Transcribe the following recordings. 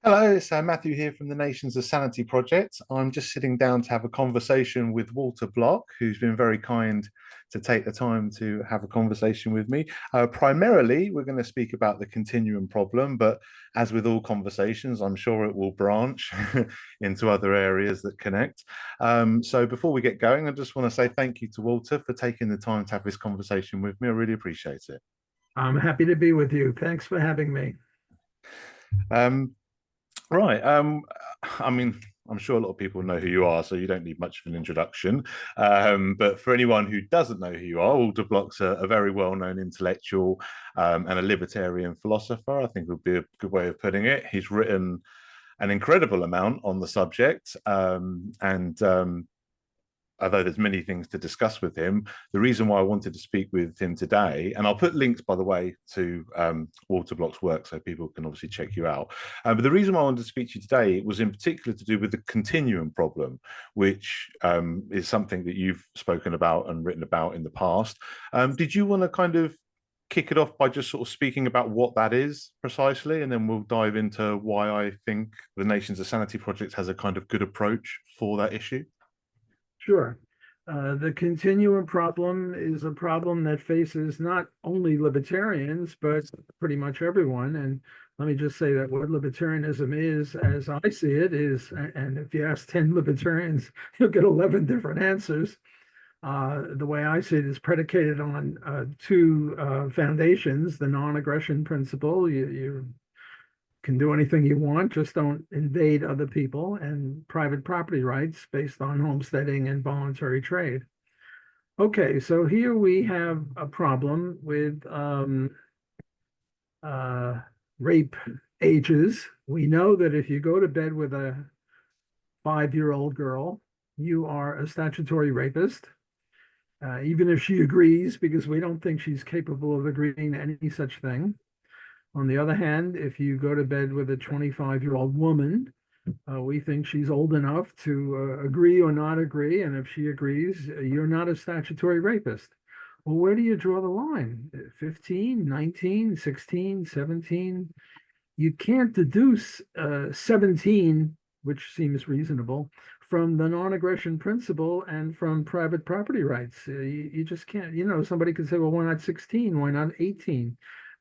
Hello, it's Matthew here from the Nations of Sanity project. I'm just sitting down to have a conversation with Walter Block, who's been very kind to take the time to have a conversation with me. Primarily, we're going to speak about the continuum problem, but as with all conversations, I'm sure it will branch into other areas that connect. So before we get going, I just want to say thank you to Walter for taking the time to have this conversation with me. I really appreciate it. I'm happy to be with you. Thanks for having me. Um, Right. I mean, I'm sure a lot of people know who you are, so you don't need much of an introduction. But for anyone who doesn't know who you are, Alder Block's a very well-known intellectual and a libertarian philosopher, I think would be a good way of putting it. He's written an incredible amount on the subject, and although there's many things to discuss with him, the reason why I wanted to speak with him today, and I'll put links, by the way, to Walter Block's work so people can obviously check you out. But the reason why I wanted to speak to you today was in particular to do with the continuum problem, which is something that you've spoken about and written about in the past. Did you want to kind of kick it off by just sort of speaking about what that is precisely, and then we'll dive into why I think the Nations of Sanity project has a kind of good approach for that issue? Sure. The continuum problem is a problem that faces not only libertarians, but pretty much everyone. And let me just say that what libertarianism is, as I see it, is, and if you ask 10 libertarians, you'll get 11 different answers. The way I see it is predicated on two foundations: the non-aggression principle. You can do anything you want, just don't invade other people, and private property rights based on homesteading and voluntary trade. Okay, so here we have a problem with uh, rape ages. We know that if you go to bed with a 5-year-old girl, you are a statutory rapist, even if she agrees, because we don't think she's capable of agreeing to any such thing. On the other hand, if you go to bed with a 25-year-old woman, we think she's old enough to agree or not agree. And if she agrees, you're not a statutory rapist. Well, where do you draw the line? 15, 19, 16, 17? You can't deduce 17, which seems reasonable, from the non-aggression principle and from private property rights. You just can't, somebody could say, well, why not 16? Why not 18?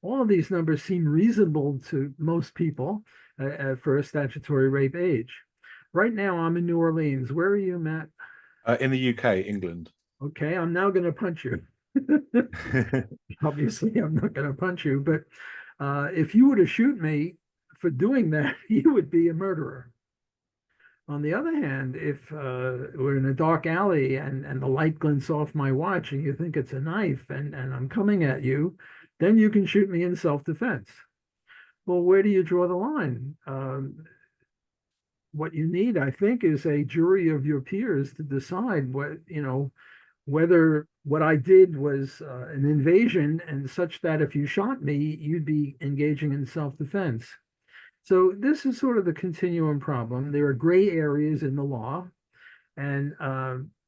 All of these numbers seem reasonable to most people for a statutory rape age. Right now, I'm in New Orleans. Where are you, Matt? In the UK, England. Okay, I'm now going to punch you. Obviously, I'm not going to punch you, but if you were to shoot me for doing that, you would be a murderer. On the other hand, if we're in a dark alley and the light glints off my watch and you think it's a knife and I'm coming at you, then you can shoot me in self-defense. Well, where do you draw the line? What you need, I think, is a jury of your peers to decide whether what I did was an invasion and such that if you shot me, you'd be engaging in self-defense. So this is sort of the continuum problem. There are gray areas in the law, and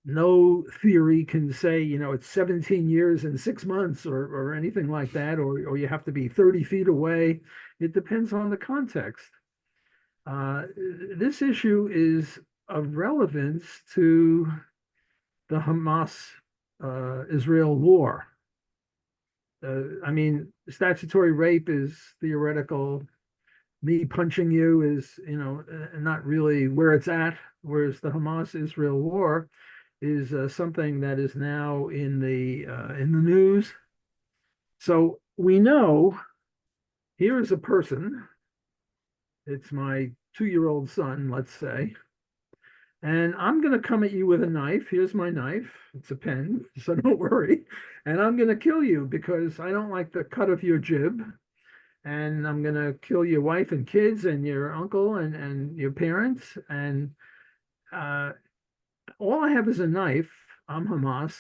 no theory can say, it's 17 years and 6 months or anything like that, or you have to be 30 feet away. It depends on the context. This issue is of relevance to the Hamas Israel war. I mean, statutory rape is theoretical. Me punching you is, not really where it's at. Whereas the Hamas Israel war is something that is now in the news. So we know here is a person. It's my 2-year-old son, let's say, and I'm going to come at you with a knife. Here's my knife. It's a pen, so don't worry. And I'm going to kill you because I don't like the cut of your jib. And I'm going to kill your wife and kids and your uncle and your parents. And uh, all I have is a knife. I'm Hamas.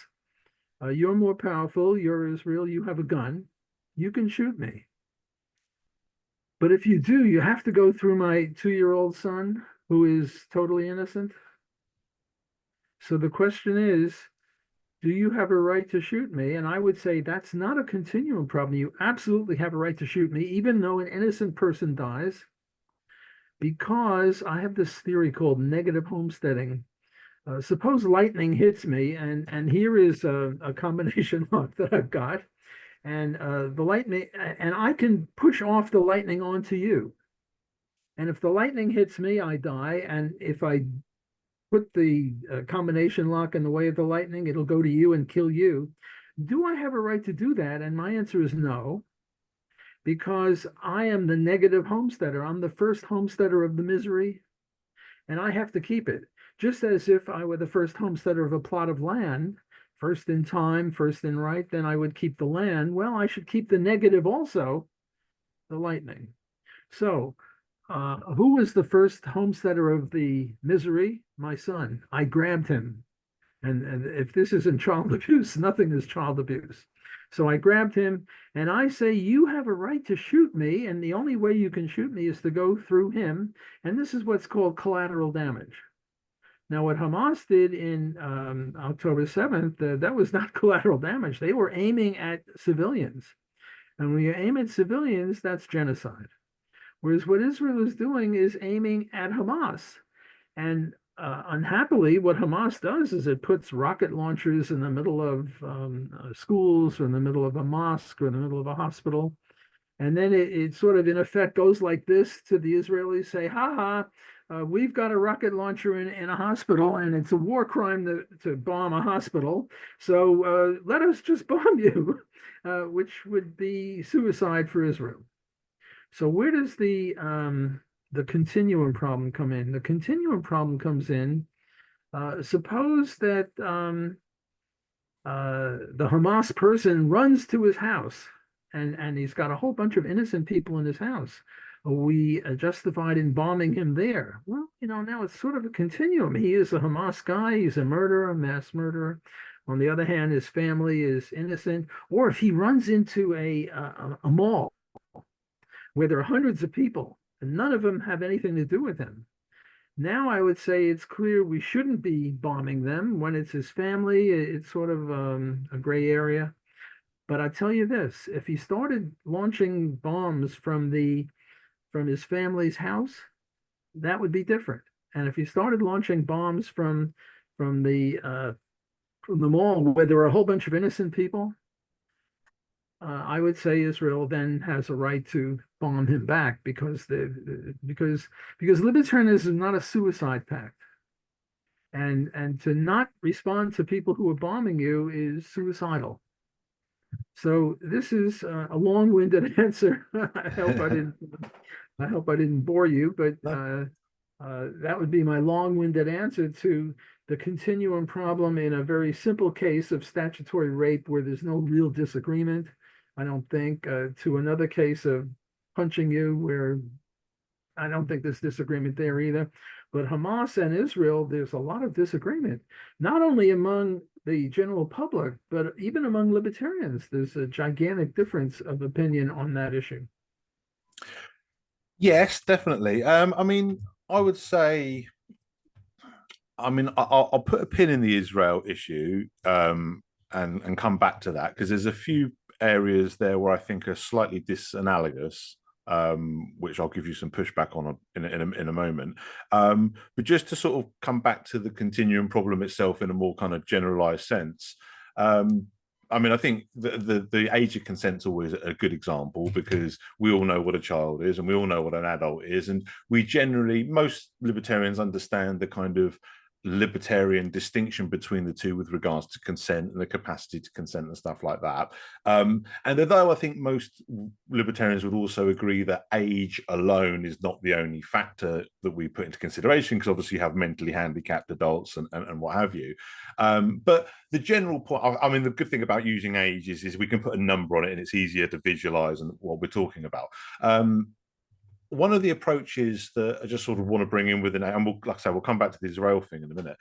You're more powerful. You're Israel. You have a gun. You can shoot me. But if you do, you have to go through my 2-year-old son who is totally innocent. So the question is, do you have a right to shoot me? And I would say that's not a continuum problem. You absolutely have a right to shoot me, even though an innocent person dies, because I have this theory called negative homesteading. Suppose lightning hits me, and here is a combination lock that I've got, and the lightning, and I can push off the lightning onto you. And if the lightning hits me, I die. And if I put the combination lock in the way of the lightning, it'll go to you and kill you. Do I have a right to do that? And my answer is no, because I am the negative homesteader. I'm the first homesteader of the misery, and I have to keep it. Just as if I were the first homesteader of a plot of land, first in time, first in right, then I would keep the land. Well, I should keep the negative also, the lightning. So, who was the first homesteader of the misery? My son. I grabbed him. And if this isn't child abuse, nothing is child abuse. So I grabbed him and I say, you have a right to shoot me. And the only way you can shoot me is to go through him. And this is what's called collateral damage. Now, what Hamas did in October 7th, that was not collateral damage. They were aiming at civilians. And when you aim at civilians, that's genocide. Whereas what Israel is doing is aiming at Hamas. And unhappily, what Hamas does is it puts rocket launchers in the middle of schools or in the middle of a mosque or in the middle of a hospital. And then it sort of, in effect, goes like this to the Israelis, say, ha ha, we've got a rocket launcher in a hospital, and it's a war crime to bomb a hospital. So let us just bomb you, which would be suicide for Israel. So where does the continuum problem come in? The continuum problem comes in. Suppose that the Hamas person runs to his house, and he's got a whole bunch of innocent people in his house. Are we justified in bombing him there? Well, now it's sort of a continuum. He is a Hamas guy. He's a murderer, a mass murderer. On the other hand, his family is innocent. Or if he runs into a mall where there are hundreds of people and none of them have anything to do with him, now I would say it's clear we shouldn't be bombing them. When it's his family, it's sort of a gray area. But I tell you this, if he started launching bombs from his family's house, that would be different. And if he started launching bombs from the mall where there were a whole bunch of innocent people, I would say Israel then has a right to bomb him back because libertarianism is not a suicide pact, and to not respond to people who are bombing you is suicidal. So this is a long-winded answer. I hope I didn't bore you, but that would be my long-winded answer to the continuum problem in a very simple case of statutory rape where there's no real disagreement. I don't think, to another case of punching you where I don't think there's disagreement there either. But Hamas and Israel, there's a lot of disagreement, not only among the general public, but even among libertarians. There's a gigantic difference of opinion on that issue. Yes, definitely. I would say, I'll put a pin in the Israel issue, and come back to that because there's a few areas there where I think are slightly disanalogous, which I'll give you some pushback on in a moment. But just to sort of come back to the continuum problem itself in a more kind of generalized sense. I think the age of consent's always a good example because we all know what a child is and we all know what an adult is. And most libertarians understand the kind of libertarian distinction between the two with regards to consent and the capacity to consent and stuff like that. And although I think most libertarians would also agree that age alone is not the only factor that we put into consideration, because obviously you have mentally handicapped adults and what have you. But the general point, the good thing about using age is we can put a number on it and it's easier to visualize what we're talking about. One of the approaches that I just sort of want to bring in with it, and like I say, we'll come back to the Israel thing in a minute.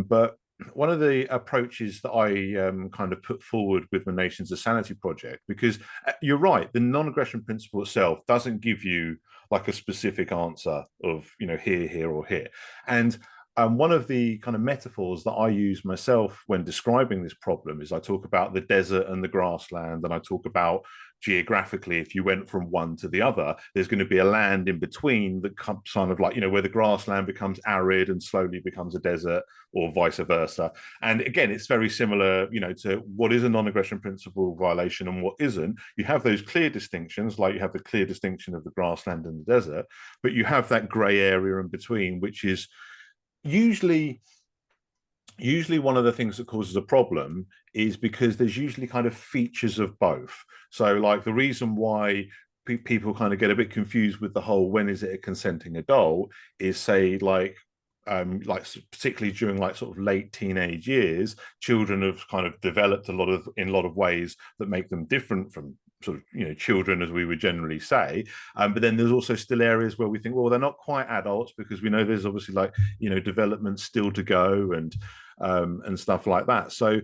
But one of the approaches that I kind of put forward with the Nations of Sanity project, because you're right, the non-aggression principle itself doesn't give you like a specific answer of, here, or here. And one of the kind of metaphors that I use myself when describing this problem is I talk about the desert and the grassland, and I talk about geographically, if you went from one to the other, there's going to be a land in between that comes kind of like, where the grassland becomes arid and slowly becomes a desert, or vice versa. And again, it's very similar, to what is a non-aggression principle violation and what isn't. You have those clear distinctions, like you have the clear distinction of the grassland and the desert, but you have that gray area in between, which is usually one of the things that causes a problem is because there's usually kind of features of both. So like the reason why people kind of get a bit confused with the whole when is it a consenting adult is, say, like particularly during like sort of late teenage years, children have kind of developed in a lot of ways that make them different from sort of children as we would generally say, but then there's also still areas where we think, well, they're not quite adults, because we know there's obviously like development still to go, and stuff like that. So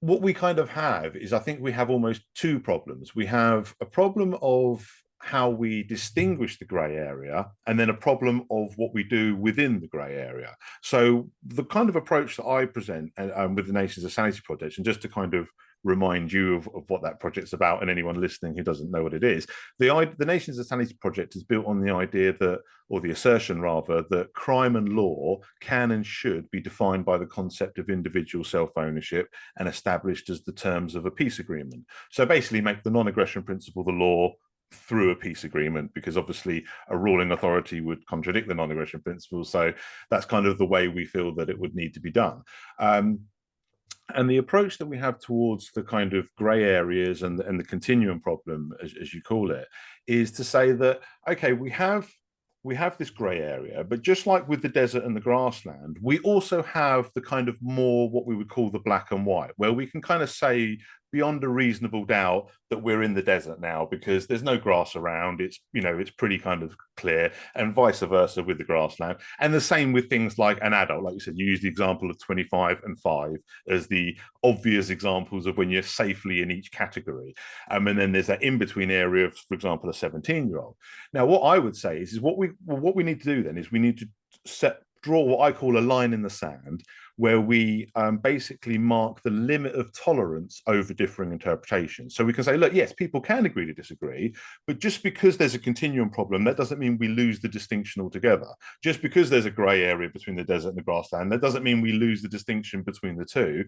what we kind of have is, I think we have almost two problems. We have a problem of how we distinguish the grey area, and then a problem of what we do within the grey area. So the kind of approach that I present with the Nations of Sanity project, and just to kind of remind you of what that project's about, and anyone listening who doesn't know what it is, the Nations of Sanity project is built on the idea that, or the assertion rather, that crime and law can and should be defined by the concept of individual self-ownership and established as the terms of a peace agreement. So basically make the non-aggression principle the law through a peace agreement, because obviously a ruling authority would contradict the non-aggression principle. So that's kind of the way we feel that it would need to be done. And the approach that we have towards the kind of grey areas and the continuum problem, as you call it, is to say that, okay, we have this grey area, but just like with the desert and the grassland, we also have the kind of more what we would call the black and white, where we can kind of say beyond a reasonable doubt that we're in the desert now because there's no grass around. It's it's pretty kind of clear, and vice versa with the grassland. And the same with things like an adult. Like you said, you use the example of 25 and 5 as the obvious examples of when you're safely in each category. And then there's that in-between area of, for example, a 17-year-old. Now, what I would say is what we need to do then is we need to draw what I call a line in the sand, where we basically mark the limit of tolerance over differing interpretations. So we can say, look, yes, people can agree to disagree, but just because there's a continuum problem, that doesn't mean we lose the distinction altogether. Just because there's a grey area between the desert and the grassland, that doesn't mean we lose the distinction between the two.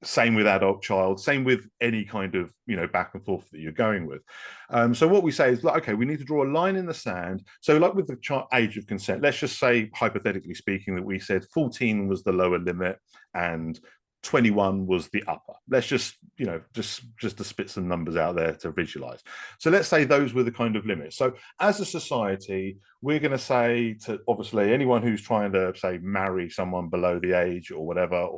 Same with adult child, same with any kind of back and forth that you're going with. So what we say is, like, okay, we need to draw a line in the sand. So like with the age of consent, let's just say, hypothetically speaking, that we said 14 was the lower limit and 21 was the upper. Let's just to spit some numbers out there to visualize. So let's say those were the kind of limits. So as a society, we're going to say to, obviously, anyone who's trying to, say, marry someone below the age or whatever,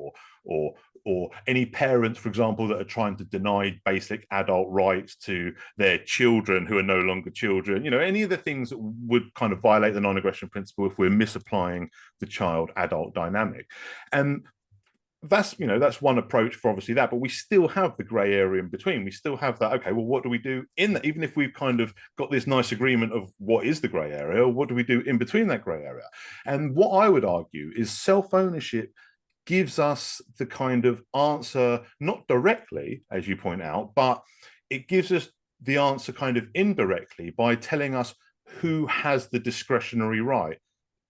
or any parents, for example, that are trying to deny basic adult rights to their children who are no longer children, any of the things that would kind of violate the non-aggression principle if we're misapplying the child-adult dynamic. And that's one approach for obviously that, but we still have the gray area in between. We still have that, okay, well, what do we do in that? Even if we've kind of got this nice agreement of what is the gray area, what do we do in between that gray area? And what I would argue is self-ownership gives us the kind of answer, not directly, as you point out, but it gives us the answer kind of indirectly by telling us who has the discretionary right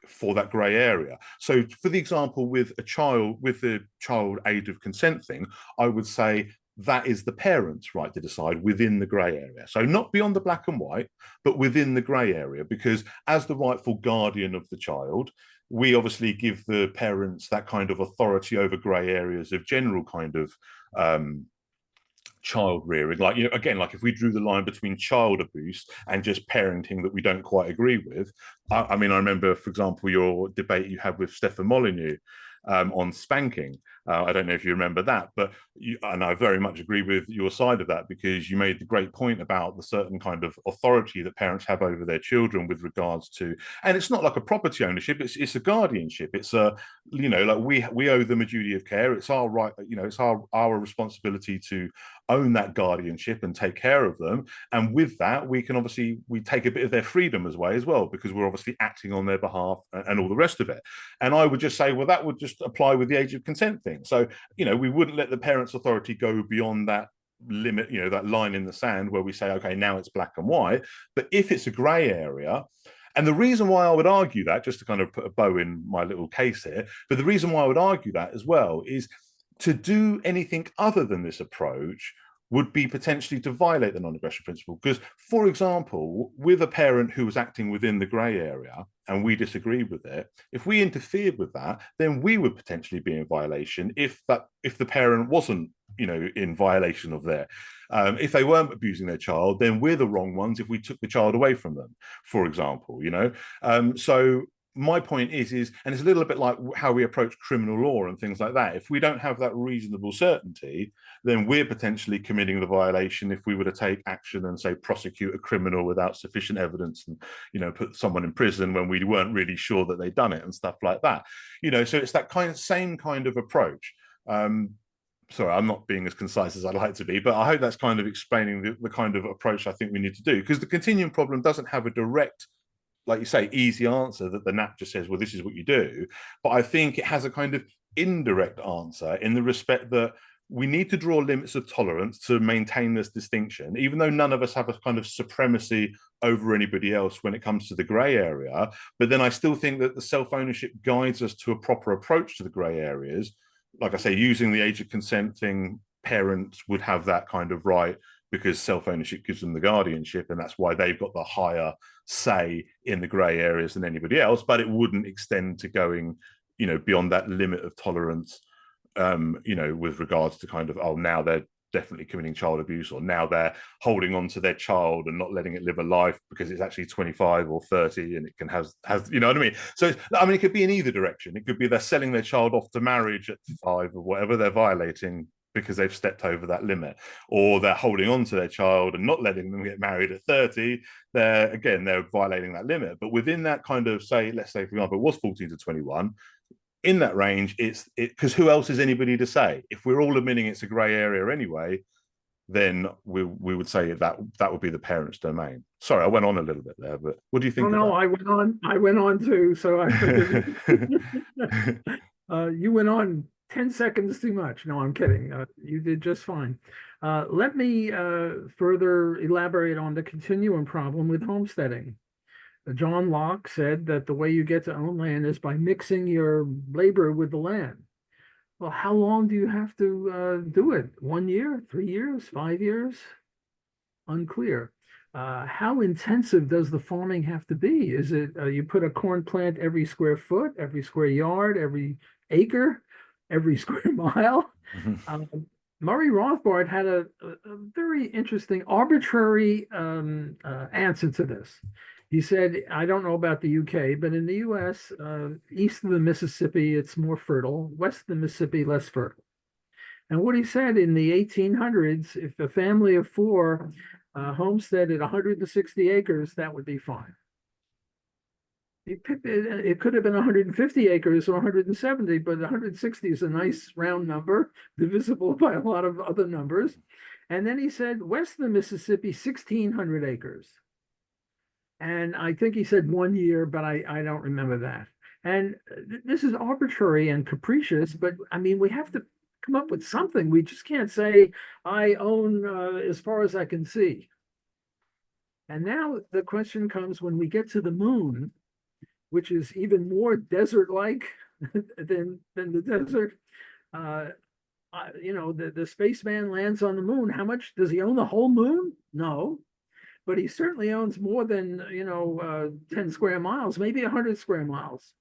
for that grey area. So for the example with a child, with the child age of consent thing, I would say that is the parents' right to decide within the grey area. So not beyond the black and white, but within the grey area, because as the rightful guardian of the child, we obviously give the parents that kind of authority over grey areas of general kind of child rearing. Like, again, like if we drew the line between child abuse and just parenting that we don't quite agree with. I mean, I remember, for example, your debate you had with Stefan Molyneux on spanking. I don't know if you remember that, but and I very much agree with your side of that, because you made the great point about the certain kind of authority that parents have over their children with regards to, and it's not like a property ownership, it's a guardianship. It's a, like we owe them a duty of care. It's our right, it's our responsibility to own that guardianship and take care of them. And with that, we take a bit of their freedom as well, because we're obviously acting on their behalf and all the rest of it. And I would just say, well, that would just apply with the age of consent thing. So, we wouldn't let the parents' authority go beyond that limit, that line in the sand where we say, okay, now it's black and white. But if it's a gray area, and the reason why I would argue that, just to kind of put a bow in my little case here, but the reason why I would argue that as well is to do anything other than this approach would be potentially to violate the non-aggression principle. Because, for example, with a parent who was acting within the grey area and we disagreed with it, if we interfered with that, then we would potentially be in violation if the parent wasn't, in violation of their. If they weren't abusing their child, then we're the wrong ones if we took the child away from them, for example. So my point is, and it's a little bit like how we approach criminal law and things like that. If we don't have that reasonable certainty, then we're potentially committing the violation if we were to take action and, say, prosecute a criminal without sufficient evidence and, put someone in prison when we weren't really sure that they'd done it and stuff like that. So it's that same kind of approach. Sorry, I'm not being as concise as I'd like to be, but I hope that's kind of explaining the kind of approach I think we need to do, because the continuum problem doesn't have a direct, like you say, easy answer that the NAP just says, well, this is what you do. But I think it has a kind of indirect answer in the respect that we need to draw limits of tolerance to maintain this distinction, even though none of us have a kind of supremacy over anybody else when it comes to the grey area. But then I still think that the self-ownership guides us to a proper approach to the grey areas. Like I say, using the age of consent thing, parents would have that kind of right because self-ownership gives them the guardianship, and that's why they've got the higher say in the grey areas than anybody else. But it wouldn't extend to going, beyond that limit of tolerance, with regards to kind of, oh, now they're definitely committing child abuse, or now they're holding on to their child and not letting it live a life because it's actually 25 or 30 and it can has you know what I mean? So it could be in either direction. It could be they're selling their child off to marriage at 5 or whatever they're violating because they've stepped over that limit, or they're holding on to their child and not letting them get married at 30. They're violating that limit. But within that kind of, let's say for example it was 14 to 21, in that range, it's because who else is anybody to say? If we're all admitting it's a grey area anyway, then we would say that would be the parent's domain. Sorry, I went on a little bit there, but what do you think? No, I went on too. So I forgive you. You went on 10 seconds too much. No, I'm kidding. You did just fine. Let me further elaborate on the continuum problem with homesteading. John Locke said that the way you get to own land is by mixing your labor with the land. Well, how long do you have to do it? 1 year, 3 years, 5 years? Unclear. How intensive does the farming have to be? Is it you put a corn plant every square foot, every square yard, every acre, every square mile? Murray Rothbard had a very interesting, arbitrary answer to this. He said, I don't know about the UK, but in the US, east of the Mississippi, it's more fertile. West of the Mississippi, less fertile. And what he said in the 1800s, if a family of 4 homesteaded 160 acres, that would be fine. It could have been 150 acres or 170, but 160 is a nice round number, divisible by a lot of other numbers. And then he said, west of the Mississippi, 1,600 acres. And I think he said 1 year, but I don't remember that. And this is arbitrary and capricious, but we have to come up with something. We just can't say, I own as far as I can see. And now the question comes when we get to the moon, which is even more desert-like than the desert. The spaceman lands on the moon. How much does he own? The whole moon? No. But he certainly owns more than 10 square miles, maybe 100 square miles.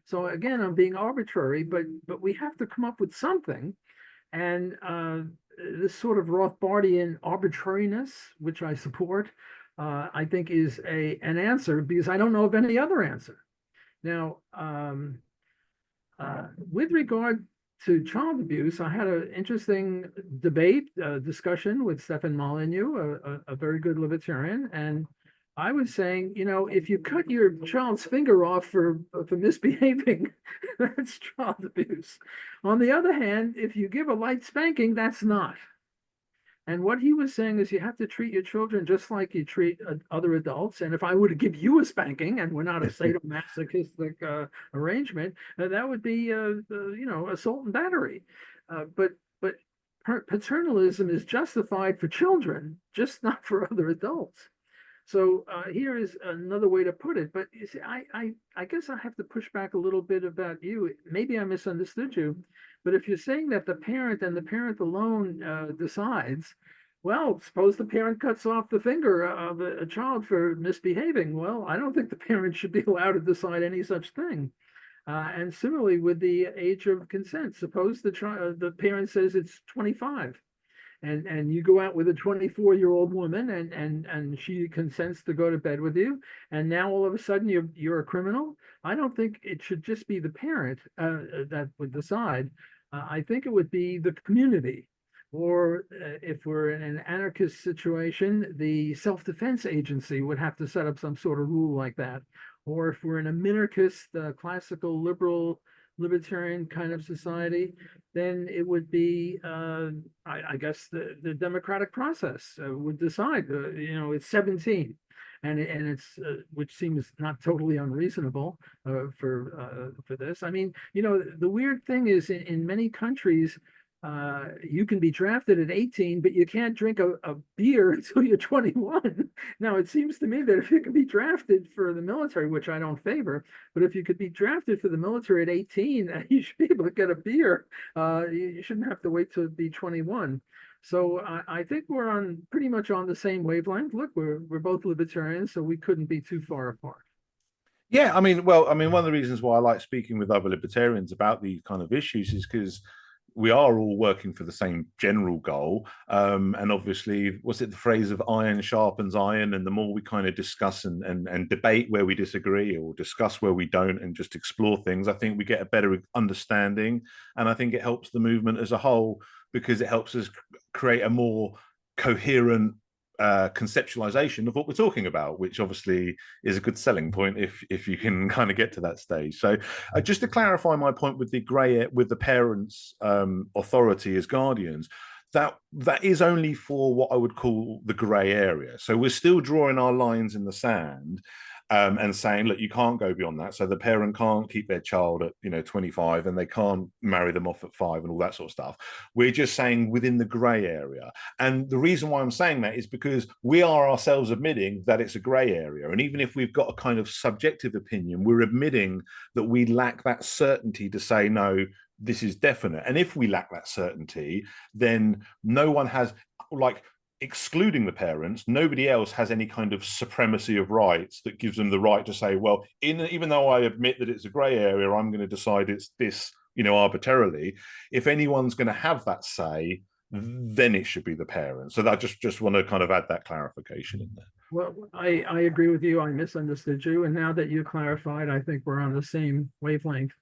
So again, I'm being arbitrary, but we have to come up with something. And this sort of Rothbardian arbitrariness, which I support, I think is an answer, because I don't know of any other answer. Now, with regard to child abuse, I had an interesting discussion with Stefan Molyneux, a very good libertarian, and I was saying, if you cut your child's finger off for misbehaving, that's child abuse. On the other hand, if you give a light spanking, that's not. And what he was saying is you have to treat your children just like you treat other adults. And if I were to give you a spanking, and we're not a sadomasochistic arrangement, that would be, assault and battery. But paternalism is justified for children, just not for other adults. So here is another way to put it. But you see, I guess I have to push back a little bit about you. Maybe I misunderstood you, but if you're saying that the parent and the parent alone decides, well, suppose the parent cuts off the finger of a child for misbehaving. Well, I don't think the parent should be allowed to decide any such thing. And similarly with the age of consent, suppose the parent says it's 25 and you go out with a 24-year-old woman and she consents to go to bed with you, and now all of a sudden you're a criminal. I don't think it should just be the parent that would decide. I think it would be the community, or if we're in an anarchist situation, the self-defense agency would have to set up some sort of rule like that. Or if we're in a minarchist, classical liberal libertarian kind of society, then it would be, I guess, the democratic process would decide. It's 17, and it's which seems not totally unreasonable for this. I mean, the weird thing is in many countries. You can be drafted at 18, but you can't drink a beer until you're 21. Now, it seems to me that if you can be drafted for the military, which I don't favor, but if you could be drafted for the military at 18, you should be able to get a beer. You shouldn't have to wait to be 21. So I think we're on pretty much on the same wavelength. Look, we're both libertarians, so we couldn't be too far apart. Yeah, one of the reasons why I like speaking with other libertarians about these kind of issues is because we are all working for the same general goal. And obviously, what's it, the phrase of iron sharpens iron? And the more we kind of discuss and debate where we disagree or discuss where we don't and just explore things, I think we get a better understanding. And I think it helps the movement as a whole because it helps us create a more coherent conceptualization of what we're talking about, which obviously is a good selling point if you can kind of get to that stage. So just to clarify my point with the parents' authority as guardians, that is only for what I would call the grey area. So we're still drawing our lines in the sand. And saying, look, you can't go beyond that. So the parent can't keep their child at 25, and they can't marry them off at 5 and all that sort of stuff. We're just saying within the grey area. And the reason why I'm saying that is because we are ourselves admitting that it's a grey area. And even if we've got a kind of subjective opinion, we're admitting that we lack that certainty to say, no, this is definite. And if we lack that certainty, then no one has, like, excluding the parents, nobody else has any kind of supremacy of rights that gives them the right to say, well, even though I admit that it's a grey area, I'm going to decide it's this, arbitrarily. If anyone's going to have that say, then it should be the parents. So I just want to kind of add that clarification in there. Well, I agree with you. I misunderstood you. And now that you clarified, I think we're on the same wavelength.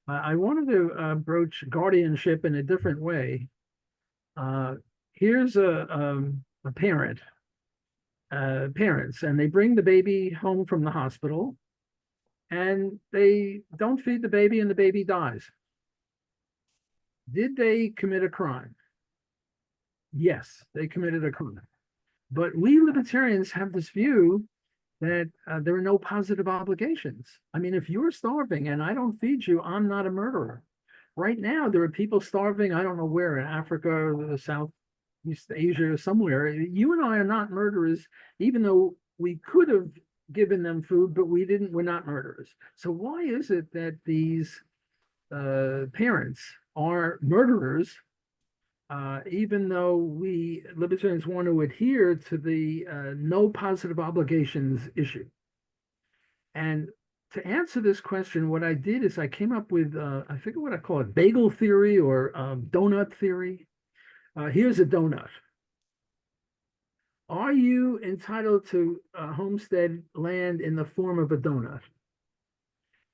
I wanted to broach guardianship in a different way. Here's a parents, and they bring the baby home from the hospital, and they don't feed the baby, and the baby dies. Did they commit a crime? Yes, they committed a crime. But we libertarians have this view that there are no positive obligations. I mean, if you're starving and I don't feed you, I'm not a murderer. Right now, there are people starving, I don't know where, in Africa or the South East Asia or somewhere. You and I are not murderers, even though we could have given them food, but we didn't. We're not murderers. So why is it that these parents are murderers, even though we libertarians want to adhere to the no positive obligations issue? And to answer this question, what I did is I came up with, I forget what I call it, bagel theory or donut theory. Here's a donut. Are you entitled to homestead land in the form of a donut?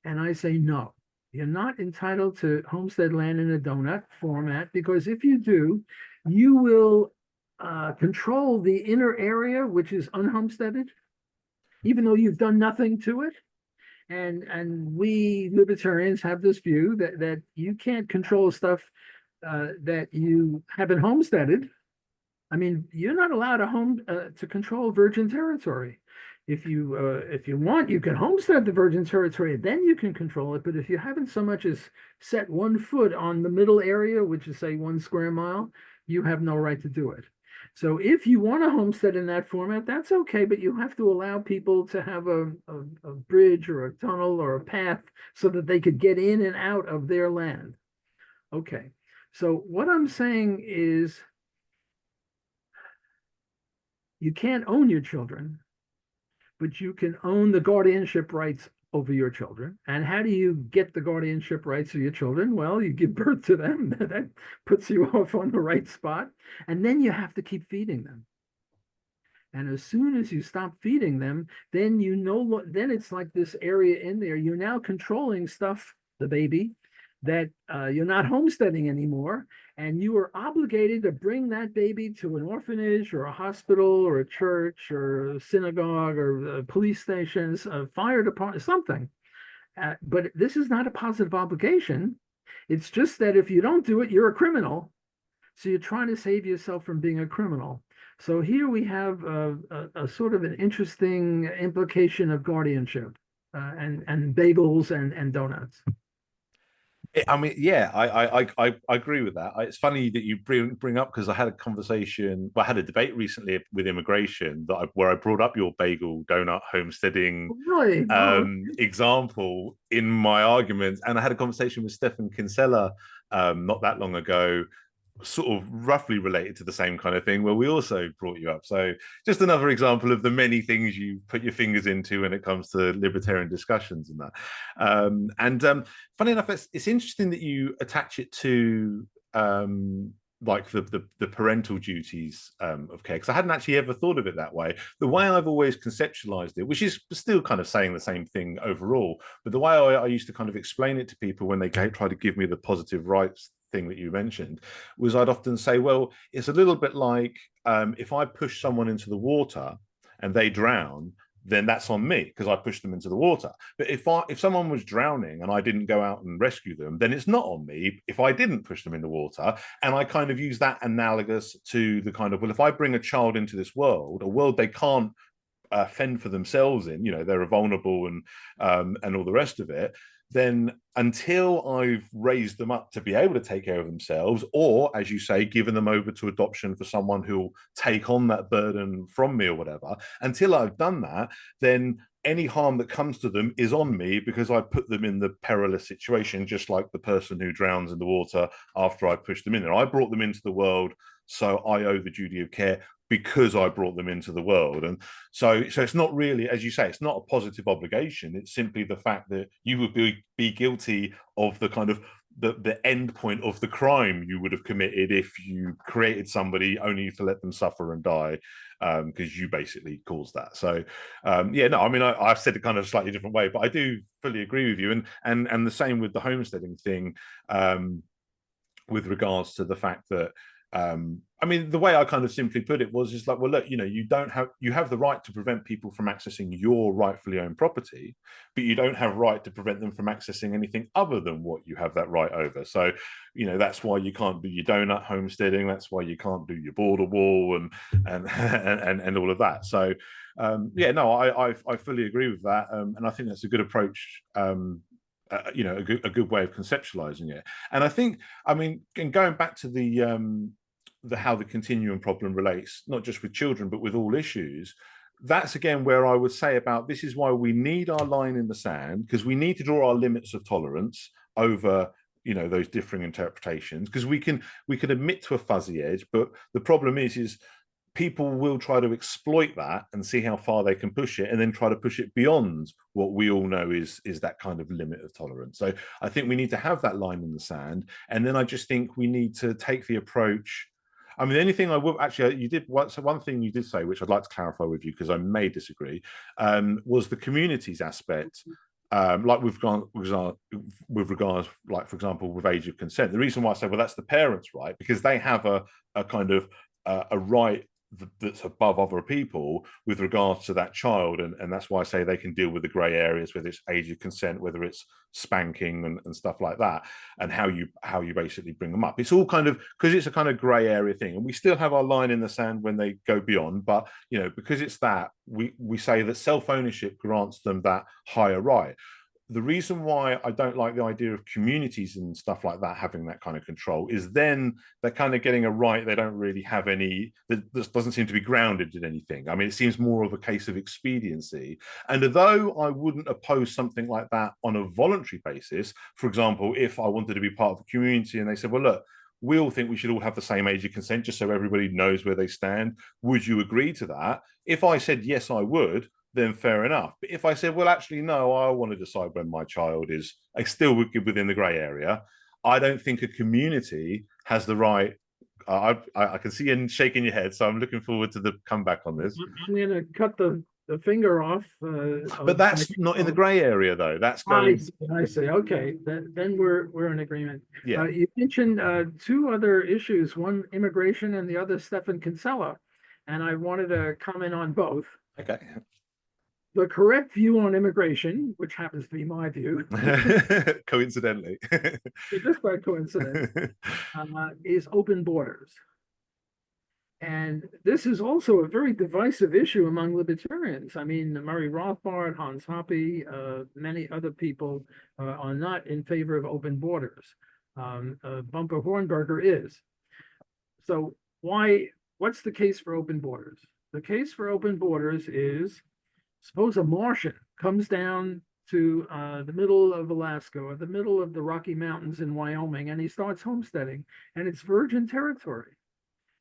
And I say no. You're not entitled to homestead land in a donut format, because if you do, you will control the inner area, which is unhomesteaded, even though you've done nothing to it. And we libertarians have this view that you can't control stuff that you haven't homesteaded. I mean, you're not allowed to control virgin territory. If you want, you can homestead the virgin territory, then you can control it. But if you haven't so much as set 1 foot on the middle area, which is say 1 square mile, you have no right to do it. So if you want to homestead in that format, that's okay, but you have to allow people to have a bridge or a tunnel or a path so that they could get in and out of their land. Okay. So what I'm saying is you can't own your children, but you can own the guardianship rights over your children. And how do you get the guardianship rights of your children? Well, you give birth to them. That puts you off on the right spot. And then you have to keep feeding them. And as soon as you stop feeding them, then you know, then it's like this area in there. You're now controlling stuff, the baby, that you're not homesteading anymore. And you are obligated to bring that baby to an orphanage or a hospital or a church or a synagogue or police stations, a fire department, something. But this is not a positive obligation. It's just that if you don't do it, you're a criminal. So you're trying to save yourself from being a criminal. So here we have a sort of an interesting implication of guardianship and bagels and donuts. I mean, yeah, I agree with that. It's funny that you bring up because I had a conversation, well, I had a debate recently with immigration where I brought up your bagel donut homesteading Really? Oh, example in my argument, and I had a conversation with Stefan Kinsella not that long ago, sort of roughly related to the same kind of thing where we also brought you up. So just another example of the many things you put your fingers into when it comes to libertarian discussions and that. Funny enough, it's interesting that you attach it to like the parental duties of care, because I hadn't actually ever thought of it that way. The way I've always conceptualized it, which is still kind of saying the same thing overall, but the way I used to kind of explain it to people when they try to give me the positive rights thing that you mentioned, was I'd often say, well, it's a little bit like if I push someone into the water and they drown, then that's on me because I pushed them into the water. But if someone was drowning and I didn't go out and rescue them, then it's not on me if I didn't push them in the water. And I kind of use that analogous to the kind of, well, if I bring a child into this world, a world they can't fend for themselves in, they're vulnerable and all the rest of it, then until I've raised them up to be able to take care of themselves, or as you say, given them over to adoption for someone who'll take on that burden from me or whatever, until I've done that, then any harm that comes to them is on me because I put them in the perilous situation, just like the person who drowns in the water after I pushed them in there. I brought them into the world, so I owe the duty of care because I brought them into the world. And so it's not really, as you say, it's not a positive obligation. It's simply the fact that you would be guilty of the kind of the end point of the crime you would have committed if you created somebody only to let them suffer and die, because you basically caused that. So yeah, no, I mean, I've said it kind of a slightly different way, but I do fully agree with you. And the same with the homesteading thing, with regards to the fact that I mean, the way I kind of simply put it was just like, well, look, you have the right to prevent people from accessing your rightfully owned property, but you don't have right to prevent them from accessing anything other than what you have that right over. So, that's why you can't do your donut homesteading. That's why you can't do your border wall and all of that. So, yeah, no, I fully agree with that, and I think that's a good approach. A good way of conceptualizing it. And I think, I mean, and going back to the how the continuum problem relates not just with children but with all issues, that's again where I would say about this is why we need our line in the sand, because we need to draw our limits of tolerance over those differing interpretations, because we can admit to a fuzzy edge, but the problem is people will try to exploit that and see how far they can push it, and then try to push it beyond what we all know is that kind of limit of tolerance. So I think we need to have that line in the sand, and then I just think we need to take the approach. I mean, the only thing I would actually, one thing you did say, which I'd like to clarify with you because I may disagree, was the communities aspect. Like with regards, like for example, with age of consent. The reason why I say, well, that's the parents' right, because they have a kind of a right that's above other people with regards to that child, and that's why I say they can deal with the grey areas, whether it's age of consent, whether it's spanking and stuff like that, and how you basically bring them up. It's all kind of, because it's a kind of grey area thing, and we still have our line in the sand when they go beyond, but because it's that, we say that self-ownership grants them that higher right. the reason why I don't like the idea of communities and stuff like that having that kind of control is then they're kind of getting a right they don't really have any, that doesn't seem to be grounded in anything. I mean, it seems more of a case of expediency. And although I wouldn't oppose something like that on a voluntary basis, for example, if I wanted to be part of a community and they said, well, look, we all think we should all have the same age of consent just so everybody knows where they stand. Would you agree to that? If I said yes, I would, then fair enough. But if I said, well, actually, no, I want to decide when my child is, I still would give within the grey area. I don't think a community has the right. I can see you shaking your head, so I'm looking forward to the comeback on this. I'm going to cut the finger off But of my that's not in the grey area, though. That's I going, see, I see. Okay, then we're in agreement. yeah, You mentioned two other issues, one immigration and the other Stefan Kinsella, and I wanted to comment on both. okay. The correct view on immigration, which happens to be my view, Coincidentally. just by coincidence, is open borders. And this is also a very divisive issue among libertarians. I mean, Murray Rothbard, Hans Hoppe, many other people are not in favor of open borders. Bumper Hornberger is. So what's the case for open borders? The case for open borders is, suppose a Martian comes down to the middle of Alaska or the middle of the Rocky Mountains in Wyoming, and he starts homesteading, and it's virgin territory.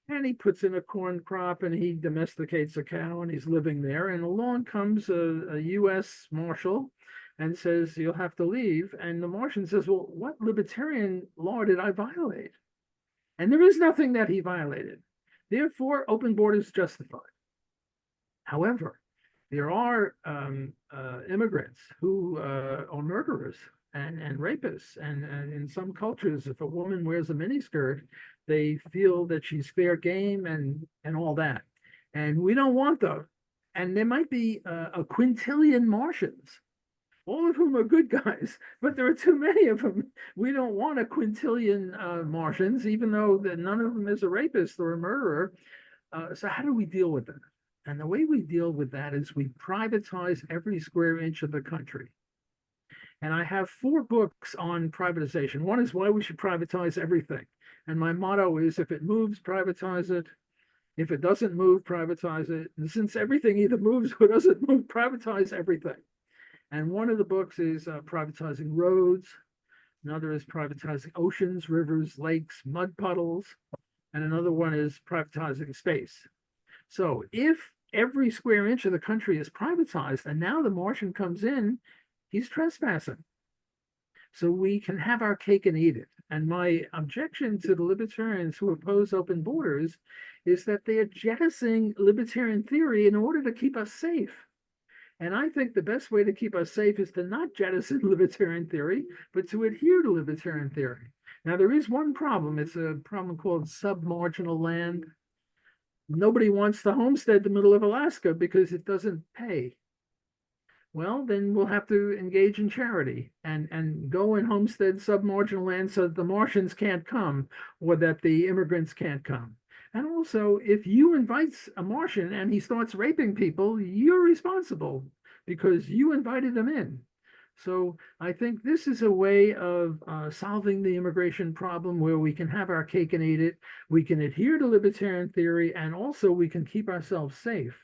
And he puts in a corn crop and he domesticates a cow and he's living there. And along comes a U.S. Marshal and says, you'll have to leave. And the Martian says, well, what libertarian law did I violate? And there is nothing that he violated. Therefore, open borders justified. However, there are immigrants who are murderers and rapists. And in some cultures, if a woman wears a miniskirt, they feel that she's fair game and all that. And we don't want those. And there might be a quintillion Martians, all of whom are good guys, but there are too many of them. We don't want a quintillion Martians, even though that none of them is a rapist or a murderer. So how do we deal with that? And the way we deal with that is we privatize every square inch of the country. And I have 4 books on privatization. One is why we should privatize everything. And my motto is, if it moves, privatize it. If it doesn't move, privatize it. And since everything either moves or doesn't move, privatize everything. And one of the books is privatizing roads. Another is privatizing oceans, rivers, lakes, mud puddles. And another one is privatizing space. So if every square inch of the country is privatized and now the Martian comes in, he's trespassing. So we can have our cake and eat it. And my objection to the libertarians who oppose open borders is that they are jettisoning libertarian theory in order to keep us safe. And I think the best way to keep us safe is to not jettison libertarian theory, but to adhere to libertarian theory. Now, there is one problem. It's a problem called submarginal land. Nobody wants to homestead the middle of Alaska because it doesn't pay. Well, then we'll have to engage in charity and go and homestead submarginal land so that the Martians can't come or that the immigrants can't come. And also, if you invite a Martian and he starts raping people, you're responsible because you invited him in. So I think this is a way of solving the immigration problem where we can have our cake and eat it. We can adhere to libertarian theory, and also we can keep ourselves safe.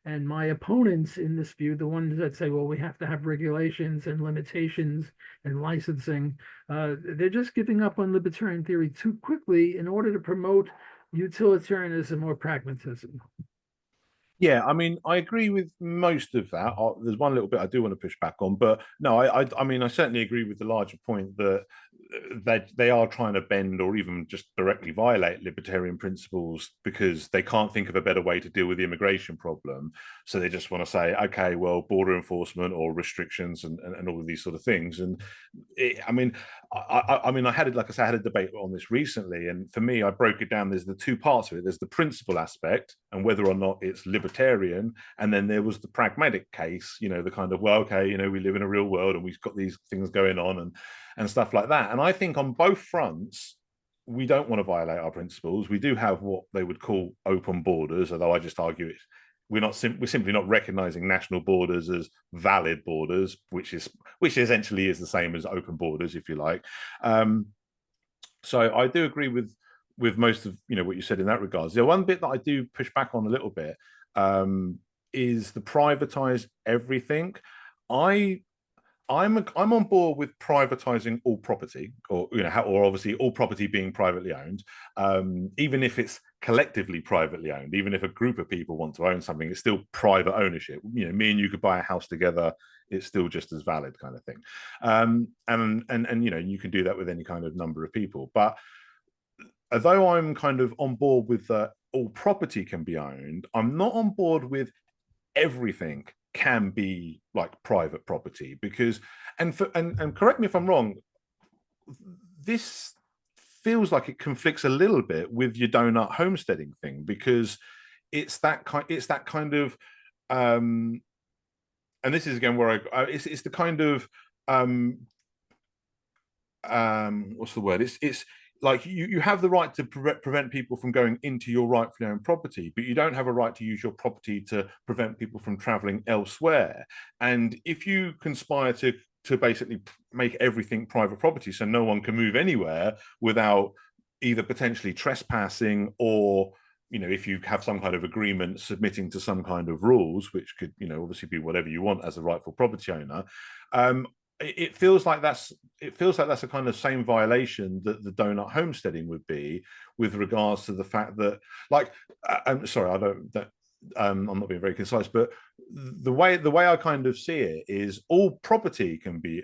And my opponents in this view, the ones that say, well, we have to have regulations and limitations and licensing, they're just giving up on libertarian theory too quickly in order to promote utilitarianism or pragmatism. Yeah, I mean, I agree with most of that. There's one little bit I do want to push back on, but no, I mean, I certainly agree with the larger point that they are trying to bend or even just directly violate libertarian principles because they can't think of a better way to deal with the immigration problem. So they just want to say, okay, well, border enforcement or restrictions and all of these sort of things. And I mean, I mean, I had it, like I said, I had a debate on this recently, and for me, I broke it down. There's the 2 parts of it. There's the principle aspect and whether or not it's libertarian, and then there was the pragmatic case. You know, the kind of, well, okay, you know, we live in a real world and we've got these things going on and stuff like that. And I think on both fronts, we don't want to violate our principles. We do have what they would call open borders, although I just argue we're simply not recognizing national borders as valid borders, which essentially is the same as open borders, if you like. Um, so I do agree with most of what you said in that regards. The one bit that I do push back on a little bit um, is the privatize everything. I I'm on board with privatizing all property, or obviously all property being privately owned, even if it's collectively privately owned. Even if a group of people want to own something, it's still private ownership. Me and you could buy a house together; it's still just as valid, kind of thing. And you can do that with any kind of number of people. But although I'm kind of on board with all property can be owned, I'm not on board with everything can be like private property because and correct me if I'm wrong, this feels like it conflicts a little bit with your donut homesteading thing because it's that kind of um and this is again where it's the kind of um what's the word, it's like you have the right to prevent people from going into your rightfully owned property, but you don't have a right to use your property to prevent people from traveling elsewhere. And if you conspire to basically make everything private property so no one can move anywhere without either potentially trespassing or if you have some kind of agreement submitting to some kind of rules, which could obviously be whatever you want as a rightful property owner, um, it feels like that's a kind of same violation that the donut homesteading would be with regards to the fact that, like, I'm sorry, I don't that I'm not being very concise, but the way I kind of see it is all property can be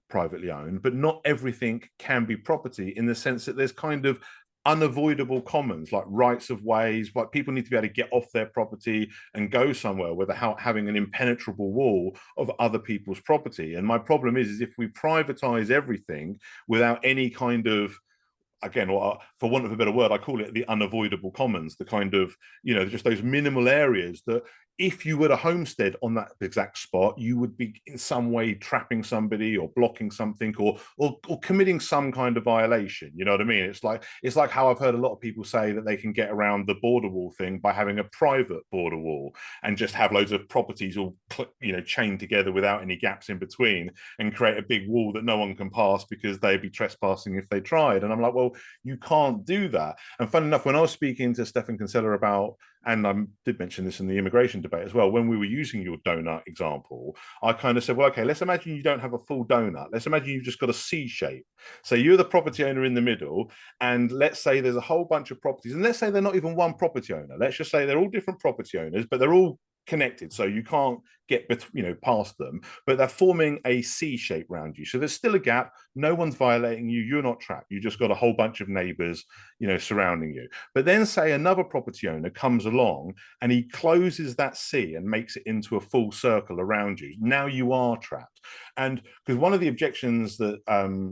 privately owned, but not everything can be property in the sense that there's kind of unavoidable commons like rights of ways. Like people need to be able to get off their property and go somewhere without having an impenetrable wall of other people's property. And my problem is if we privatize everything without any kind of, again, or for want of a better word, I call it the unavoidable commons, the kind of, just those minimal areas that if you were to homestead on that exact spot, you would be in some way trapping somebody or blocking something or committing some kind of violation. You know what I mean? It's like how I've heard a lot of people say that they can get around the border wall thing by having a private border wall and just have loads of properties all chained together without any gaps in between and create a big wall that no one can pass because they'd be trespassing if they tried. And I'm like, well, you can't do that. And fun enough, when I was speaking to Stefan Kinsella about, and I did mention this in the immigration debate as well, when we were using your donut example, I kind of said, well, okay, let's imagine you don't have a full donut. Let's imagine you've just got a C shape. So you're the property owner in the middle, and let's say there's a whole bunch of properties, and let's say they're not even one property owner. Let's just say they're all different property owners, but they're all connected, so you can't get past them, but they're forming a C shape around you, so there's still a gap. No one's violating you, you're not trapped, you just got a whole bunch of neighbors surrounding you. But then say another property owner comes along and he closes that C and makes it into a full circle around you. Now you are trapped. And because one of the objections that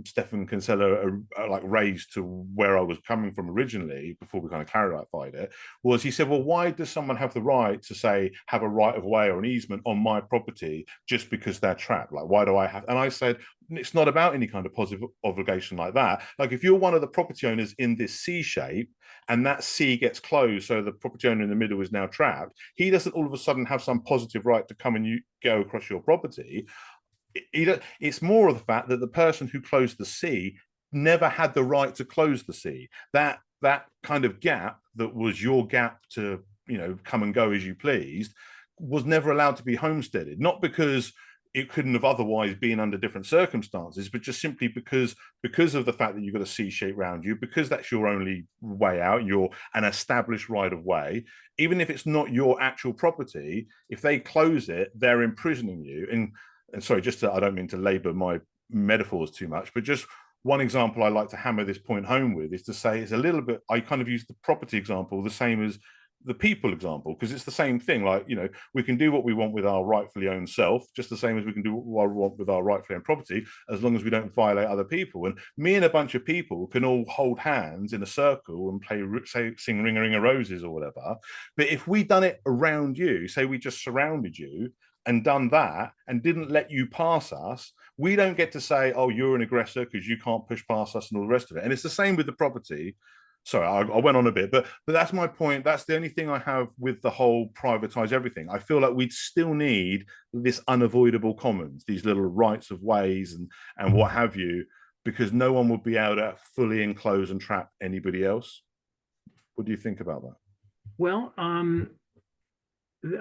Stefan Kinsella like raised to where I was coming from originally, before we kind of clarified it, was he said, well, why does someone have the right to say have a right of way or an easement on my property just because they're trapped? Like, why do I have? And I said, it's not about any kind of positive obligation like that. Like, if you're one of the property owners in this C shape and that C gets closed, so the property owner in the middle is now trapped, he doesn't all of a sudden have some positive right to come and you go across your property. It's more of the fact that the person who closed the C never had the right to close the C. That kind of gap that was your gap to come and go as you pleased was never allowed to be homesteaded, not because it couldn't have otherwise been under different circumstances, but just simply because of the fact that you've got a C shape around you, because that's your only way out, you're an established right of way. Even if it's not your actual property, if they close it, they're imprisoning you. And sorry, I don't mean to labor my metaphors too much, but just one example I like to hammer this point home with is to say it's a little bit, I kind of use the property example the same as the people example, because it's the same thing. Like, we can do what we want with our rightfully owned self, just the same as we can do what we want with our rightfully owned property, as long as we don't violate other people. And me and a bunch of people can all hold hands in a circle and play, say, sing Ring a Ring of Roses or whatever. But if we done it around you, say we just surrounded you and done that and didn't let you pass us, we don't get to say, oh, you're an aggressor because you can't push past us and all the rest of it. And it's the same with the property. sorry, I went on a bit, but that's my point. That's the only thing I have with the whole privatize everything. I feel like we'd still need this unavoidable commons, these little rights of ways and what have you, because no one would be able to fully enclose and trap anybody else. What do you think about that? Well,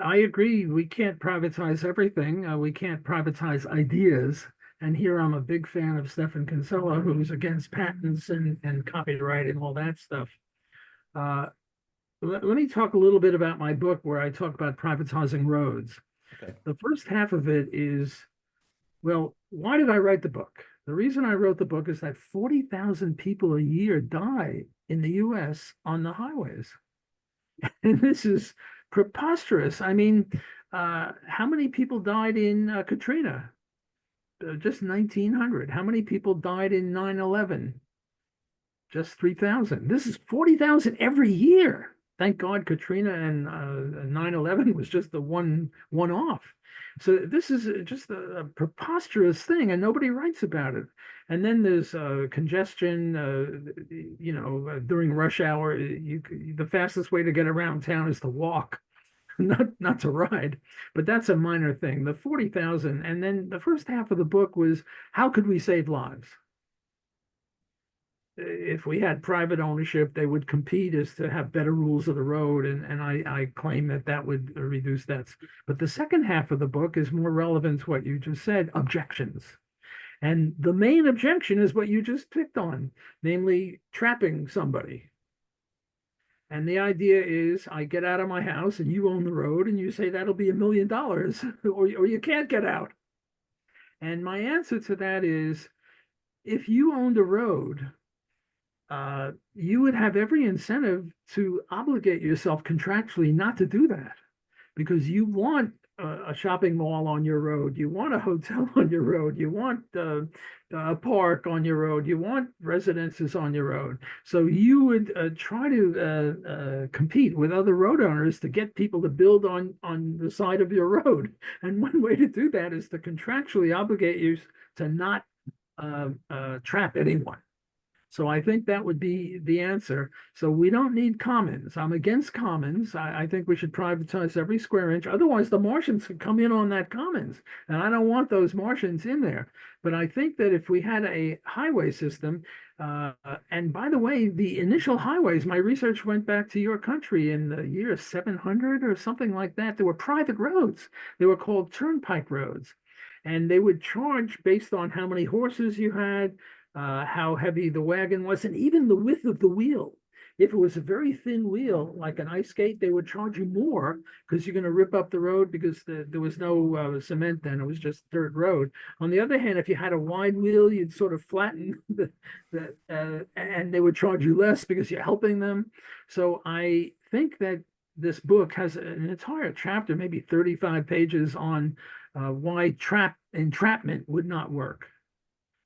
I agree. We can't privatize everything. We can't privatize ideas. And here I'm a big fan of Stephan Kinsella, who's against patents and copyright and all that stuff. Uh, let me talk a little bit about my book where I talk about privatizing roads. Okay. The first half of it is, well, why did I write the book? The reason I wrote the book is that 40,000 people a year die in the US on the highways. And this is preposterous. I mean, how many people died in Katrina? Just 1,900. How many people died in 9/11? Just 3,000. This is 40,000 every year. Thank God Katrina and 9/11 was just the one off. So this is just a preposterous thing, and nobody writes about it. And then there's congestion. During rush hour, the fastest way to get around town is to walk, not to ride. But that's a minor thing. The 40,000, and then the first half of the book was how could we save lives? If we had private ownership, they would compete as to have better rules of the road, and I claim that that would reduce deaths. But the second half of the book is more relevant to what you just said, objections. And the main objection is what you just picked on, namely trapping somebody. And the idea is I get out of my house and you own the road and you say that'll be $1 million or you can't get out. And my answer to that is if you owned a road, you would have every incentive to obligate yourself contractually not to do that because you want a shopping mall on your road, you want a hotel on your road, you want a park on your road, you want residences on your road. So you would try to compete with other road owners to get people to build on the side of your road. And one way to do that is to contractually obligate you to not trap anyone. So I think that would be the answer. So we don't need commons. I'm against commons. I think we should privatize every square inch. Otherwise, the Martians could come in on that commons. And I don't want those Martians in there. But I think that if we had a highway system, and by the way, the initial highways, my research went back to your country in the year 700 or something like that. There were private roads. They were called turnpike roads. And they would charge based on how many horses you had, how heavy the wagon was, and even the width of the wheel. If it was a very thin wheel, like an ice skate, they would charge you more because you're going to rip up the road because there was no cement then. It was just dirt road. On the other hand, if you had a wide wheel, you'd sort of flatten and they would charge you less because you're helping them. So I think that this book has an entire chapter, maybe 35 pages on why entrapment would not work.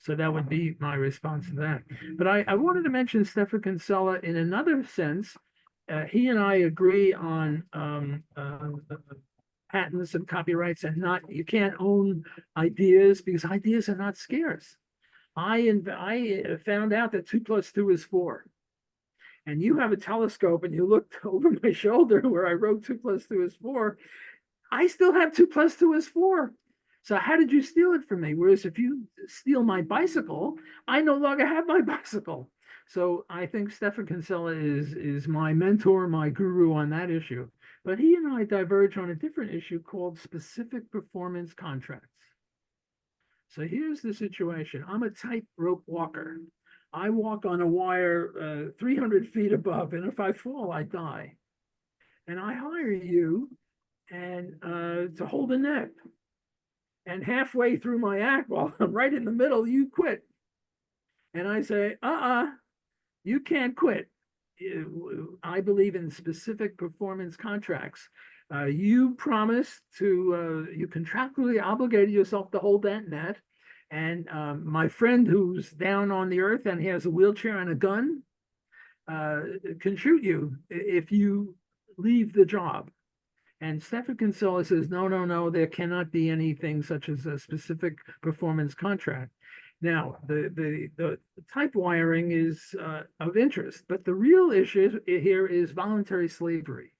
So that would be my response to that. But I wanted to mention Stephan Kinsella in another sense. He and I agree on patents and copyrights and not, you can't own ideas because ideas are not scarce. I found out that 2 + 2 is 4. And you have a telescope and you looked over my shoulder where I wrote 2 + 2 is 4. I still have 2 + 2 is 4. So how did you steal it from me? Whereas if you steal my bicycle, I no longer have my bicycle. So I think Stephan Kinsella is my mentor, my guru on that issue. But he and I diverge on a different issue called specific performance contracts. So here's the situation. I'm a tightrope walker. I walk on a wire 300 feet above, and if I fall, I die. And I hire you and to hold a net. And halfway through my act, while I'm right in the middle, you quit. And I say, you can't quit. I believe in specific performance contracts. You promised to, you contractually obligated yourself to hold that net. And my friend who's down on the earth and he has a wheelchair and a gun can shoot you if you leave the job. And Stephan Kinsella says, no, there cannot be anything such as a specific performance contract. Now, the type wiring is of interest, but the real issue here is voluntary slavery.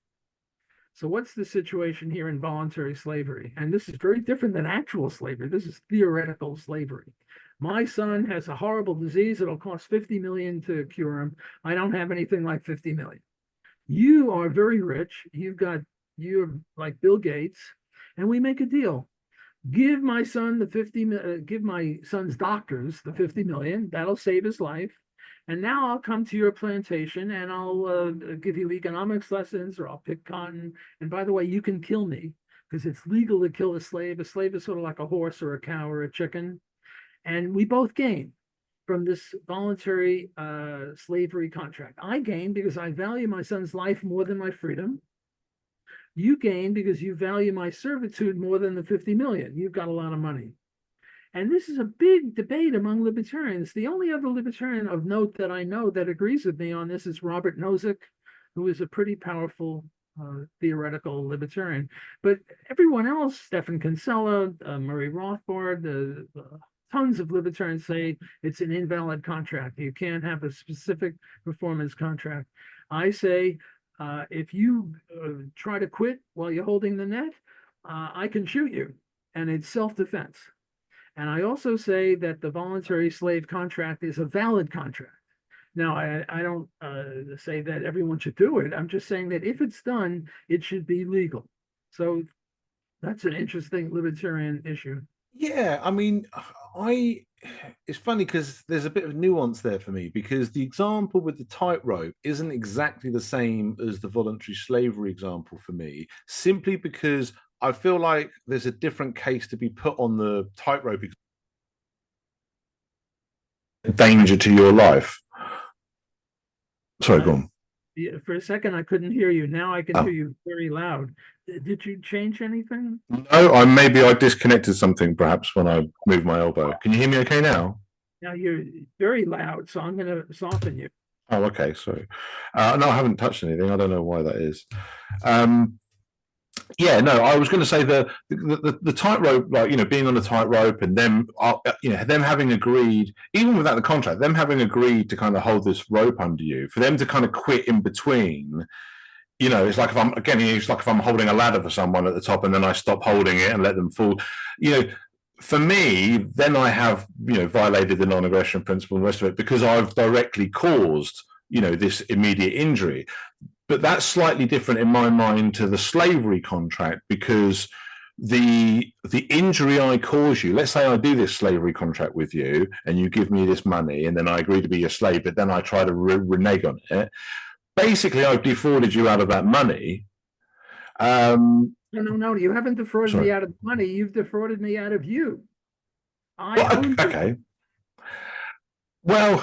So what's the situation here in voluntary slavery? And this is very different than actual slavery. This is theoretical slavery. My son has a horrible disease. It'll cost 50 million to cure him. I don't have anything like 50 million. You are very rich. You're like Bill Gates, and we make a deal. Give my son give my son's doctors the 50 million. That'll save his life. And now I'll come to your plantation and I'll give you economics lessons, or I'll pick cotton. And by the way, you can kill me because it's legal to kill a slave. A slave is sort of like a horse or a cow or a chicken. And we both gain from this voluntary slavery contract. I gain because I value my son's life more than my freedom. You gain because you value my servitude more than the 50 million. You've got a lot of money. And this is a big debate among libertarians. The only other libertarian of note that I know that agrees with me on this is Robert Nozick, who is a pretty powerful theoretical libertarian. But everyone else, Stephan Kinsella, Murray Rothbard, tons of libertarians say it's an invalid contract. You can't have a specific performance contract. I say, if you try to quit while you're holding the net, I can shoot you, and it's self-defense. And I also say that the voluntary slave contract is a valid contract. Now, I don't say that everyone should do it. I'm just saying that if it's done, it should be legal. So that's an interesting libertarian issue. Yeah, I mean, it's funny because there's a bit of nuance there for me, because the example with the tightrope isn't exactly the same as the voluntary slavery example for me, simply because I feel like there's a different case to be put on the tightrope danger to your life. Sorry, go on. Yeah, for a second, I couldn't hear you. Now I can hear you very loud. Did you change anything? No, maybe I disconnected something perhaps when I moved my elbow. Can you hear me okay now? Now you're very loud, so I'm going to soften you. Oh, okay. Sorry. No, I haven't touched anything. I don't know why that is. Yeah, no, I was going to say the tightrope, like, you know, being on the tightrope, and them, you know, them having agreed, even without the contract, them having agreed to kind of hold this rope under you, for them to kind of quit in between. You know, it's like if I'm holding a ladder for someone at the top and then I stop holding it and let them fall. You know, for me, then I have, you know, violated the non-aggression principle and the rest of it, because I've directly caused, you know, this immediate injury. But that's slightly different in my mind to the slavery contract, because the injury I cause you, let's say I do this slavery contract with you and you give me this money and then I agree to be your slave, but then I try to renege on it. Basically, I've defrauded you out of that money. No, you haven't defrauded me out of money. You've defrauded me out of you. Okay. Well,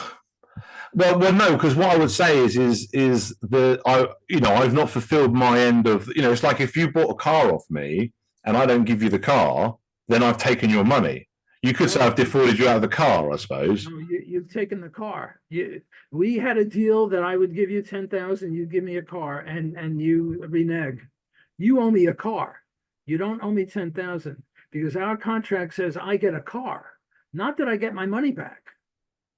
no, because what I would say is that I've not fulfilled my end of, you know, it's like if you bought a car off me and I don't give you the car, then I've taken your money. You could say I've defrauded you out of the car, I suppose. No, you've taken the car. We had a deal that I would give you 10,000, you'd give me a car, and you renege. You owe me a car. You don't owe me 10,000, because our contract says I get a car, not that I get my money back.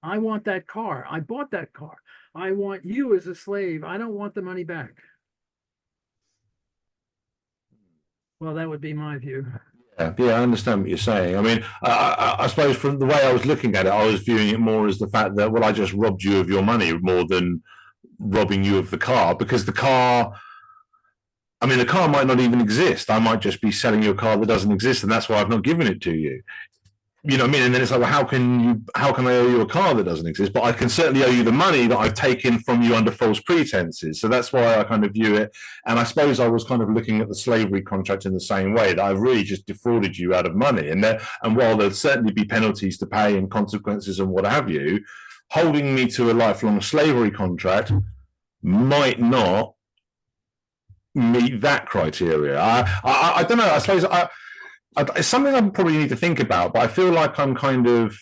I want that car. I bought that car. I want you as a slave. I don't want the money back. Well, that would be my view. Yeah, I understand what you're saying. I mean, I suppose from the way I was looking at it, I was viewing it more as the fact that, well, I just robbed you of your money more than robbing you of the car, because the car might not even exist. I might just be selling you a car that doesn't exist, and that's why I've not given it to you. You know what I mean? And then it's like, well, how can I owe you a car that doesn't exist? But I can certainly owe you the money that I've taken from you under false pretenses. So that's why I kind of view it. And I suppose I was kind of looking at the slavery contract in the same way, that I've really just defrauded you out of money. And while there'll certainly be penalties to pay and consequences and what have you, holding me to a lifelong slavery contract might not meet that criteria. I don't know. I suppose it's something I probably need to think about, but I feel like I'm kind of,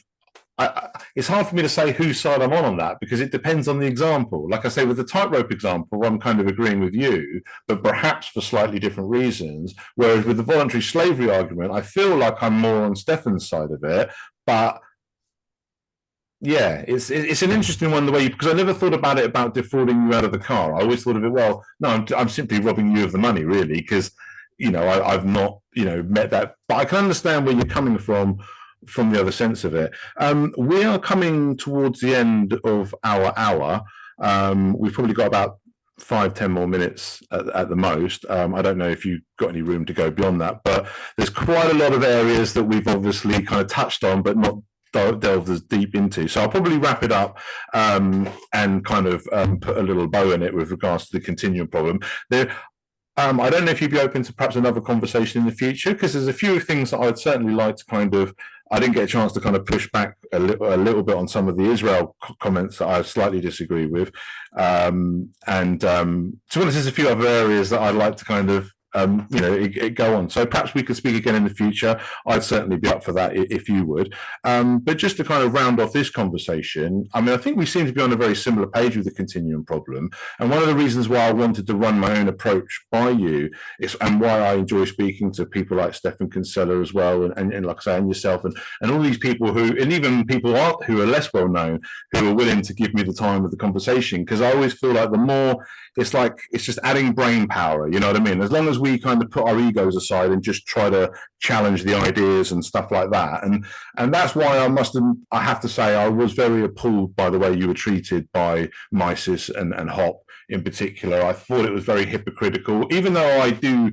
it's hard for me to say whose side I'm on that, because it depends on the example. Like I say, with the tightrope example, I'm kind of agreeing with you, but perhaps for slightly different reasons. Whereas with the voluntary slavery argument, I feel like I'm more on Stephan's side of it, but Yeah, it's an interesting one the way because I never thought about it about defrauding you out of the car. I always thought of it, well, no, I'm simply robbing you of the money, really, because I've not met that. But I can understand where you're coming from the other sense of it. We are coming towards the end of our hour. We've probably got about 5, 10 more minutes at the most. I don't know if you've got any room to go beyond that, but there's quite a lot of areas that we've obviously kind of touched on, but not delved as deep into. So I'll probably wrap it up and kind of put a little bow in it with regards to the continuum problem. I don't know if you'd be open to perhaps another conversation in the future, because there's a few things that I'd certainly like to kind of. I didn't get a chance to kind of push back a little bit on some of the Israel comments that I slightly disagree with, and to be honest, there's a few other areas that I'd like to kind of go on. So perhaps we could speak again in the future. I'd certainly be up for that if you would. But just to kind of round off this conversation, I mean, I think we seem to be on a very similar page with the continuum problem. And one of the reasons why I wanted to run my own approach by you is, and why I enjoy speaking to people like Stefan Kinsella as well, and like I say, and yourself, and all these people and even people who are less well known, who are willing to give me the time of the conversation, because I always feel like the more it's just adding brain power, you know what I mean? As long as we kind of put our egos aside and just try to challenge the ideas and stuff like that. And that's why I have to say I was very appalled by the way you were treated by Mises and Hop in particular. I thought it was very hypocritical, even though I do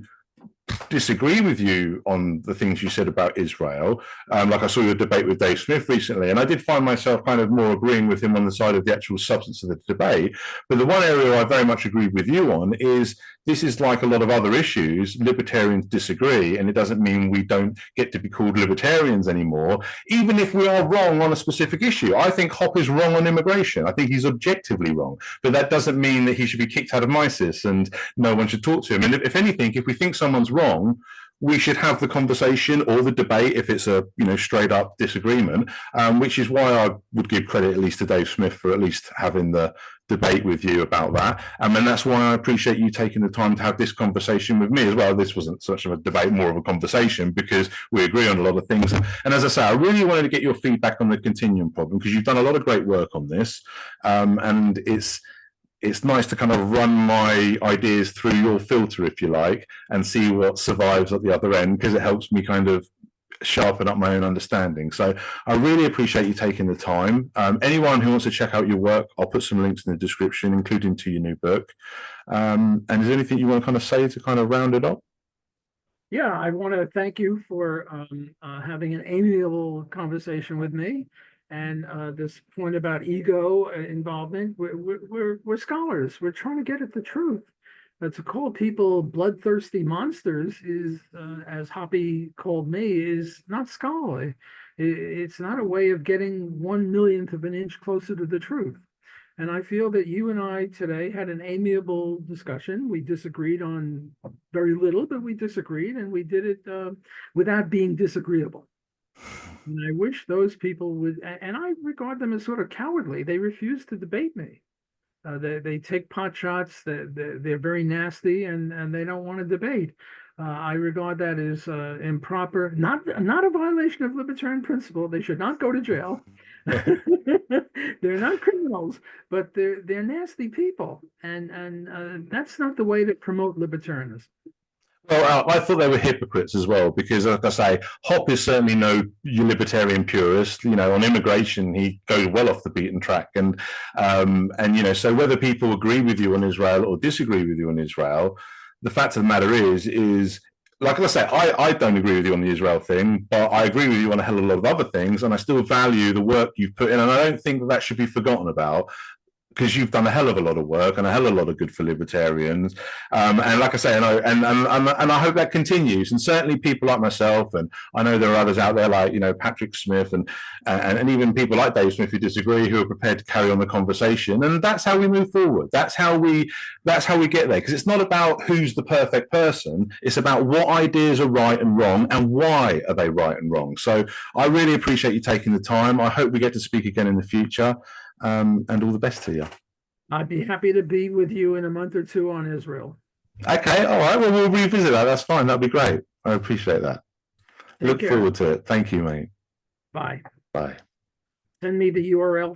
disagree with you on the things you said about Israel. Like I saw your debate with Dave Smith recently, and I did find myself kind of more agreeing with him on the side of the actual substance of the debate. But the one area I very much agree with you on is this is like a lot of other issues. Libertarians disagree, and it doesn't mean we don't get to be called libertarians anymore, even if we are wrong on a specific issue. I think Hop is wrong on immigration. I think he's objectively wrong, but that doesn't mean that he should be kicked out of Mises and no one should talk to him. And if anything, if we think someone's wrong, we should have the conversation or the debate if it's a straight up disagreement, which is why I would give credit at least to Dave Smith for at least having the debate with you about that. And that's why I appreciate you taking the time to have this conversation with me as well. This wasn't such a debate, more of a conversation, because we agree on a lot of things. And as I say, I really wanted to get your feedback on the continuum problem, because you've done a lot of great work on this, and it's nice to kind of run my ideas through your filter, if you like, and see what survives at the other end, because it helps me kind of sharpen up my own understanding. So I really appreciate you taking the time. Anyone who wants to check out your work, I'll put some links in the description, including to your new book. And is there anything you want to kind of say to kind of round it up? Yeah, I want to thank you for having an amiable conversation with me. And this point about ego involvement, we're scholars. We're trying to get at the truth. To call people bloodthirsty monsters is, as Hoppy called me, is not scholarly. It's not a way of getting 1/1,000,000th of an inch closer to the truth. And I feel that you and I today had an amiable discussion. We disagreed on very little, but we disagreed, and we did it without being disagreeable. And I wish those people would, and I regard them as sort of cowardly. They refuse to debate me. They take pot shots. They're very nasty, and they don't want to debate. I regard that as improper, not a violation of libertarian principle. They should not go to jail. They're not criminals, but they're nasty people, and that's not the way to promote libertarianism. Well, I thought they were hypocrites as well, because, like I say, Hop is certainly no libertarian purist. On immigration, he goes well off the beaten track, and so whether people agree with you on Israel or disagree with you on Israel, the fact of the matter is. Like I say, I don't agree with you on the Israel thing, but I agree with you on a hell of a lot of other things, and I still value the work you've put in, and I don't think that should be forgotten about, because you've done a hell of a lot of work and a hell of a lot of good for libertarians. And like I say, and I hope that continues. And certainly people like myself, and I know there are others out there like Patrick Smith and even people like Dave Smith who disagree, who are prepared to carry on the conversation. And that's how we move forward. That's how we get there. Because it's not about who's the perfect person. It's about what ideas are right and wrong, and why are they right and wrong. So I really appreciate you taking the time. I hope we get to speak again in the future. And all the best to you. I'd be happy to be with you in a month or two on Israel. Okay, all right. Well, we'll revisit that. That's fine. That'd be great. I appreciate that. Look forward to it. Thank you, mate. Bye. Bye. Send me the URL